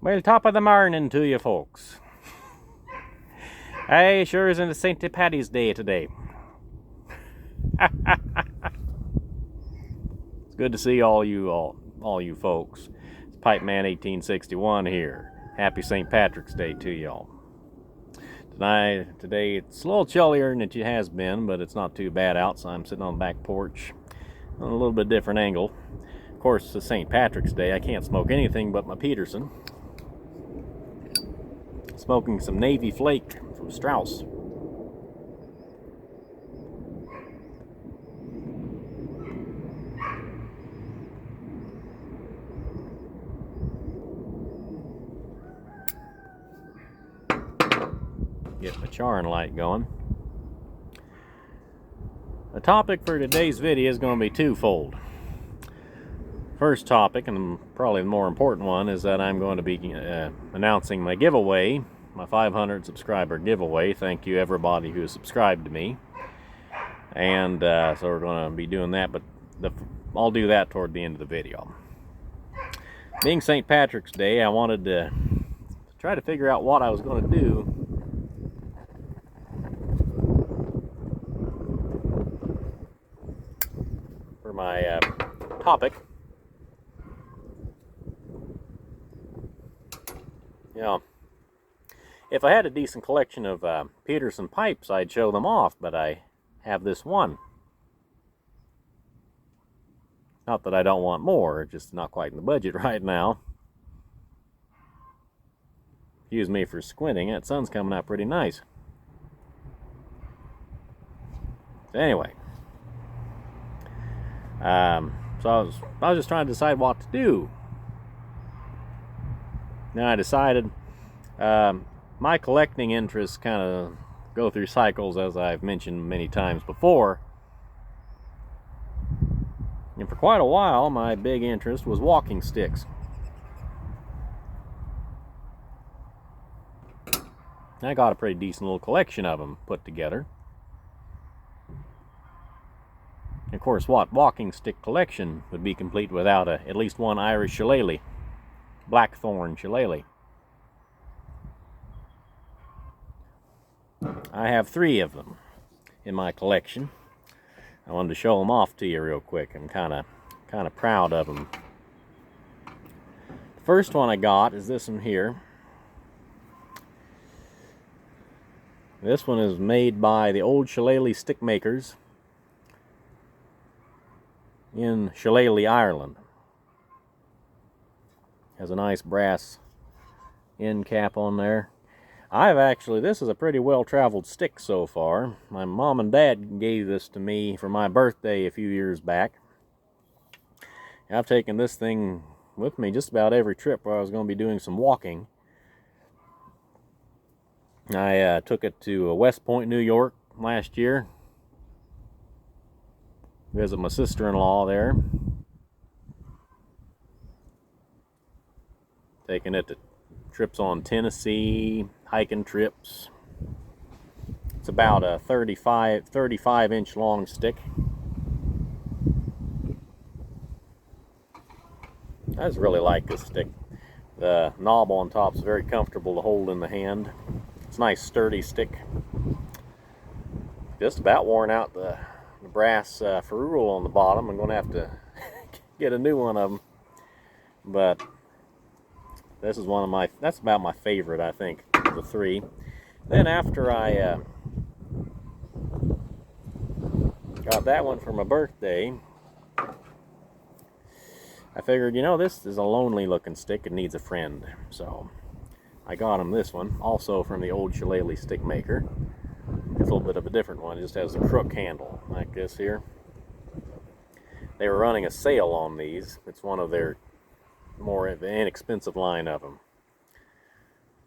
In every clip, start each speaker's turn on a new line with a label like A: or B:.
A: Well, top of the morning to you folks. Hey, sure isn't St. Paddy's Day today. It's good to see all you folks. It's Pipe Man 1861 here. Happy St. Patrick's Day to y'all. Today it's a little chillier than it has been, but it's not too bad out, so I'm sitting on the back porch on a little bit different angle. Of course, it's St. Patrick's Day. I can't smoke anything but my Peterson. Smoking some Navy Flake from Strauss. Get my charring light going. The topic for today's video is going to be twofold. First topic, and probably the more important one, is that I'm going to be announcing my giveaway, my 500 subscriber giveaway. Thank you everybody who has subscribed to me. And so we're going to be doing that, but I'll do that toward the end of the video. Being St. Patrick's Day, I wanted to try to figure out what I was going to do for my topic. You know, if I had a decent collection of Peterson pipes, I'd show them off, but I have this one. Not that I don't want more, just not quite in the budget right now. Excuse me for squinting, that sun's coming out pretty nice. So anyway, so I was just trying to decide what to do. Now I decided my collecting interests kind of go through cycles, as I've mentioned many times before. And for quite a while, my big interest was walking sticks. I got a pretty decent little collection of them put together. And of course, what walking stick collection would be complete without at least one Irish shillelagh, blackthorn shillelagh. I have 3 of them in my collection. I wanted to show them off to you real quick. I'm kind of proud of them. The first one I got is this one here. This one is made by the old shillelagh stick makers in Shillelagh, Ireland. Has a nice brass end cap on there. This is a pretty well-traveled stick so far. My mom and dad gave this to me for my birthday a few years back. I've taken this thing with me just about every trip where I was going to be doing some walking. I took it to West Point, New York last year. Visit my sister-in-law there. Taking it to trips on Tennessee, hiking trips. It's about a 35 inch long stick. I just really like this stick. The knob on top is very comfortable to hold in the hand. It's a nice sturdy stick. Just about worn out the brass ferrule on the bottom. I'm going to have to get a new one of them. But this is that's about my favorite, I think, of the 3. Then after I got that one for my birthday, I figured, this is a lonely looking stick. It needs a friend. So I got him this one, also from the old shillelagh stick maker. It's a little bit of a different one. It just has a crook handle like this here. They were running a sale on these. It's one of their more inexpensive line of them.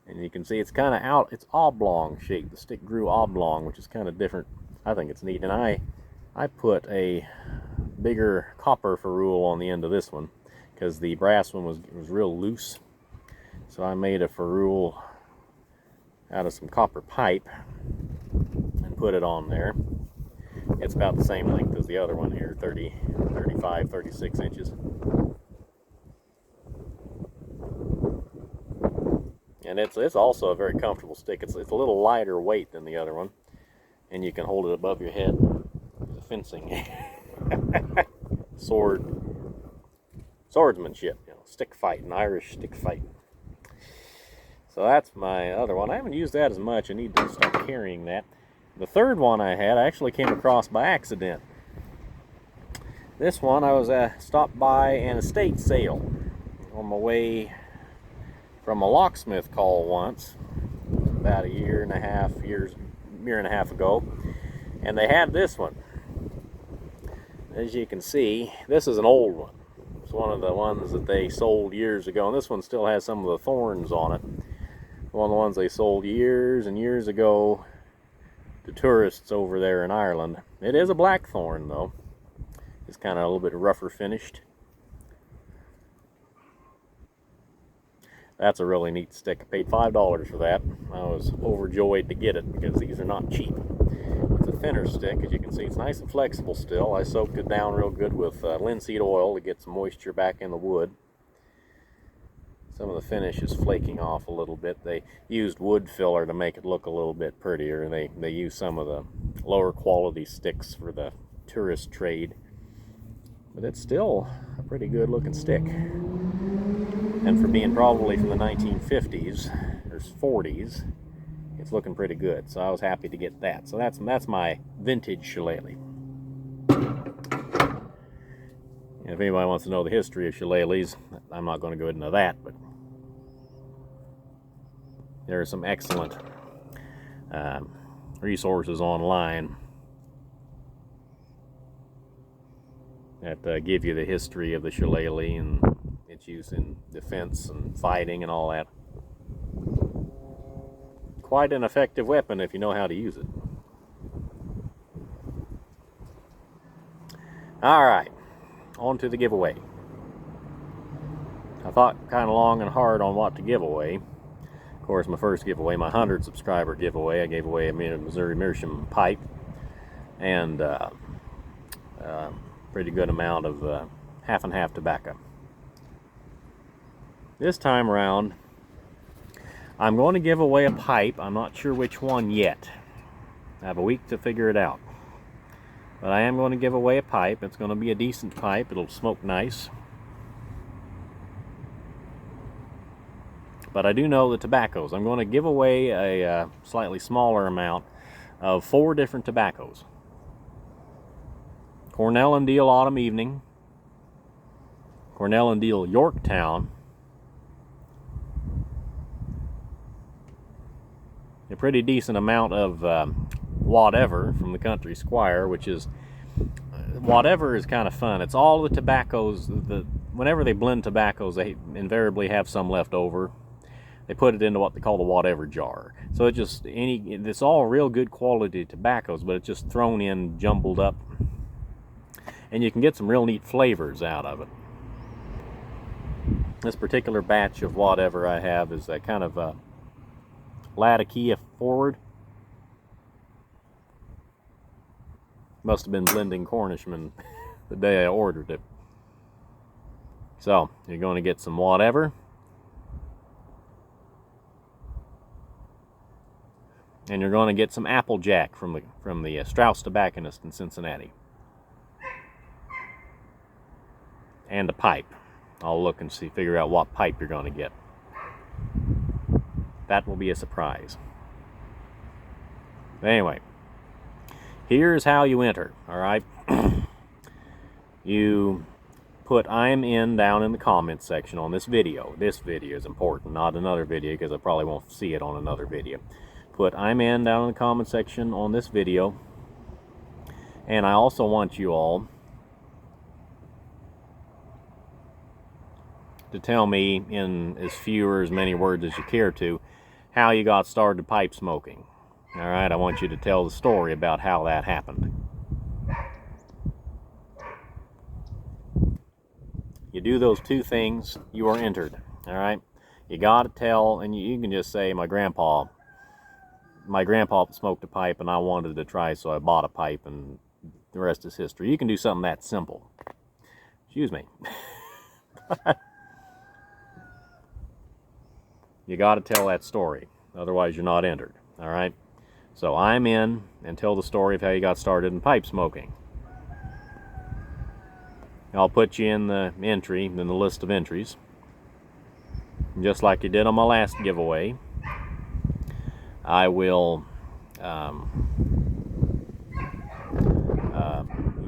A: And you can see it's kind of it's oblong shaped. The stick grew oblong, which is kind of different. I think it's neat. And I put a bigger copper ferrule on the end of this one because the brass one was real loose. So I made a ferrule out of some copper pipe and put it on there. It's about the same length as the other one here, 35, 36 inches. And it's also a very comfortable stick. It's a little lighter weight than the other one, and you can hold it above your head. Fencing, swordsmanship, stick fighting, Irish stick fighting. So that's my other one. I haven't used that as much. I need to start carrying that. The third one I actually came across by accident. This one I was stopped by an estate sale on my way from a locksmith call once, about a year and a half ago, and they had this one. As you can see, this is an old one. It's one of the ones that they sold years ago, and this one still has some of the thorns on it. One of the ones they sold years and years ago to tourists over there in Ireland. It is a blackthorn though. It's kind of a little bit rougher finished. That's a really neat stick. I paid $5 for that. I was overjoyed to get it because these are not cheap. It's a thinner stick, as you can see. It's nice and flexible still. I soaked it down real good with linseed oil to get some moisture back in the wood. Some of the finish is flaking off a little bit. They used wood filler to make it look a little bit prettier. They used some of the lower quality sticks for the tourist trade. But it's still a pretty good looking stick. And for being probably from the 1950s or 40s, it's looking pretty good. So I was happy to get that. So that's my vintage shillelagh. If anybody wants to know the history of shillelaghs, I'm not going to go into that, but there are some excellent resources online that give you the history of the shillelagh and its use in defense and fighting and all that. Quite an effective weapon if you know how to use it. All right. On to the giveaway. I thought kind of long and hard on what to give away. Of course, my first giveaway, my 100 subscriber giveaway, I gave away a Missouri Meerschaum pipe and pretty good amount of half and half tobacco. This time around, I'm going to give away a pipe. I'm not sure which one yet. I have a week to figure it out. But I am going to give away a pipe. It's going to be a decent pipe. It'll smoke nice. But I do know the tobaccos. I'm going to give away a slightly smaller amount of 4 different tobaccos. Cornell and Diehl Autumn Evening, Cornell and Diehl Yorktown, a pretty decent amount of Whatever from the Country Squire, which is, Whatever is kind of fun. It's all the tobaccos, whenever they blend tobaccos, they invariably have some left over. They put it into what they call the Whatever jar. So it's all real good quality tobaccos, but it's just thrown in, jumbled up. And you can get some real neat flavors out of it. This particular batch of Whatever I have is that kind of Latakia forward. Must have been blending Cornishman the day I ordered it. So, you're going to get some Whatever. And you're going to get some Applejack from the Strauss Tobacconist in Cincinnati. And a pipe. I'll look and figure out what pipe you're going to get. That will be a surprise. Anyway, here's how you enter, alright? You put "I'm in" down in the comments section on this video. This video is important, not another video, because I probably won't see it on another video. Put "I'm in" down in the comment section on this video. And I also want you all to tell me in as few or as many words as you care to how you got started pipe smoking. Alright, I want you to tell the story about how that happened. You do those 2 things, you are entered. Alright? You gotta tell, and you can just say, my grandpa smoked a pipe and I wanted to try, so I bought a pipe, and the rest is history. You can do something that simple. Excuse me. you got to tell that story. Otherwise, you're not entered. All right? So I'm in and tell the story of how you got started in pipe smoking. I'll put you in the entry, in the list of entries. Just like you did on my last giveaway, I will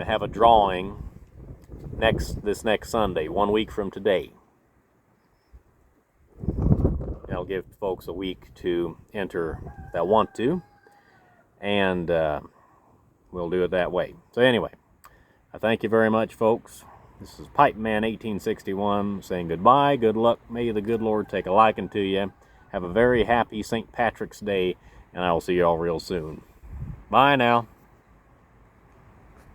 A: have a drawing this next Sunday, 1 week from today. I'll give folks a week to enter that want to, and we'll do it that way. So anyway, I thank you very much, folks. This is Pipe Man 1861 saying goodbye, good luck, may the good Lord take a liking to you. Have a very happy St. Patrick's Day, and I will see you all real soon. Bye now.